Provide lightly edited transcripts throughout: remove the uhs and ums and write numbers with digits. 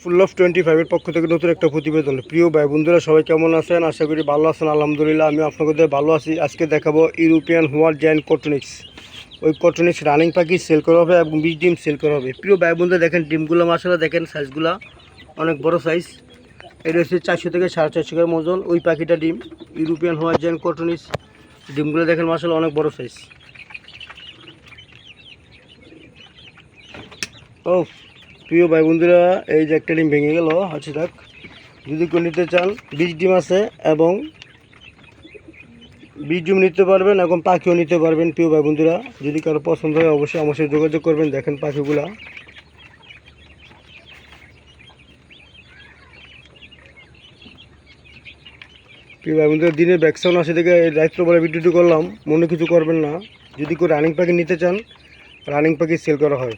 Full of 25 এর পক্ষ থেকে নতুন একটা প্রতিবেদন। প্রিয় ভাই বন্ধুরা, সবাই কেমন আছেন? আশা করি ভালো আছেন। আলহামদুলিল্লাহ, আমি আপনাদের ভালো আছি। আজকে দেখাবো ইউরোপিয়ান হোয়াইট জায়ান্ট কটনিক্স। ওই কটনিক্স রানিং পাখি সেল করা হবে এবং 20 ডিম সেল করা হবে। প্রিয় ভাই বন্ধুরা, দেখেন ডিমগুলো মাশাআল্লাহ, দেখেন সাইজগুলো অনেক বড় সাইজ। এটা হচ্ছে 400 থেকে 450 গ্রাম ওজন। ওই পাখিটা ডিম ইউরোপিয়ান হোয়াইট জায়ান্ট কটনিক্স। ডিমগুলো দেখেন মাশাআল্লাহ অনেক বড় সাইজ। ও প্রিয় ভাই বন্ধুরা, এই যে একটা ডিম ভেঙে গেল, আচ্ছা থাক। যদি কেউ নিতে চান, 20 ডিম আছে এবং 20 ডিম নিতে পারবেন এবং পাখিও নিতে পারবেন। প্রিয় ভাই বন্ধুরা, যদি কারো পছন্দ হয় অবশ্যই আমার সাথে যোগাযোগ করবেন। দেখেন পাখিগুলা প্রিয় ভাই বন্ধুরা, দিনের ব্যাকসাউন্ড আসে থেকে এই দায়িত্ব বলে ভিডিওটি করলাম, মনে কিছু করবেন না। যদি কেউ রানিং পাখি নিতে চান, রানিং পাখি সেল করা হয়।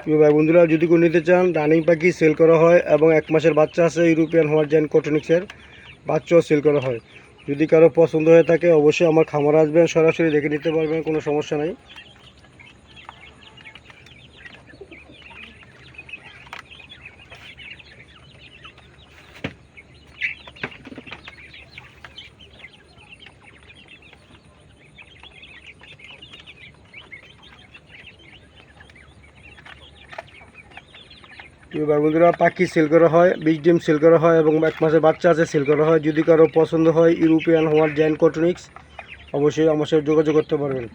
প্রিয় ভাই বন্ধুরা, যদি কেউ নিতে চান, রানিং পাখি সেল করা হয় এবং 1 মাসের বাচ্চা আছে ইউরোপিয়ান হোয়াইট জায়ান্ট কটনিক্সের, বাচ্চাও সেল করা হয়। যদি কারো পছন্দ হয়ে থাকে অবশ্যই আমার খামারে আসবেন, সরাসরি দেখে নিতে পারবেন, কোনো সমস্যা নাই। প্রিয় ভাই বন্ধুরা, পাখি সেল করা হয়, 20 ডিম সেল করা হয় এবং 1 মাসের বাচ্চা আছে সেল করা হয়। যদি কারো পছন্দ হয় ইউরোপিয়ান হোয়াইট জায়ান্ট কটনিক্স, অবশ্যই আমার সাথে যোগাযোগ করতে পারবেন।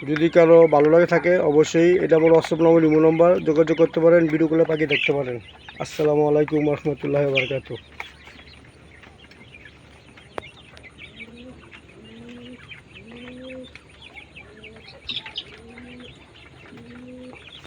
যদি কারো ভালো লাগে থাকে অবশ্যই এটা আমার হোয়াটসঅ্যাপ নম্বর, ইমো নম্বর, যোগাযোগ করতে পারেন। ভিডিওগুলো পাখি দেখতে পারেন। আসসালামু আলাইকুম রহমতুল্লাহি ওয়া বারাকাতুহু।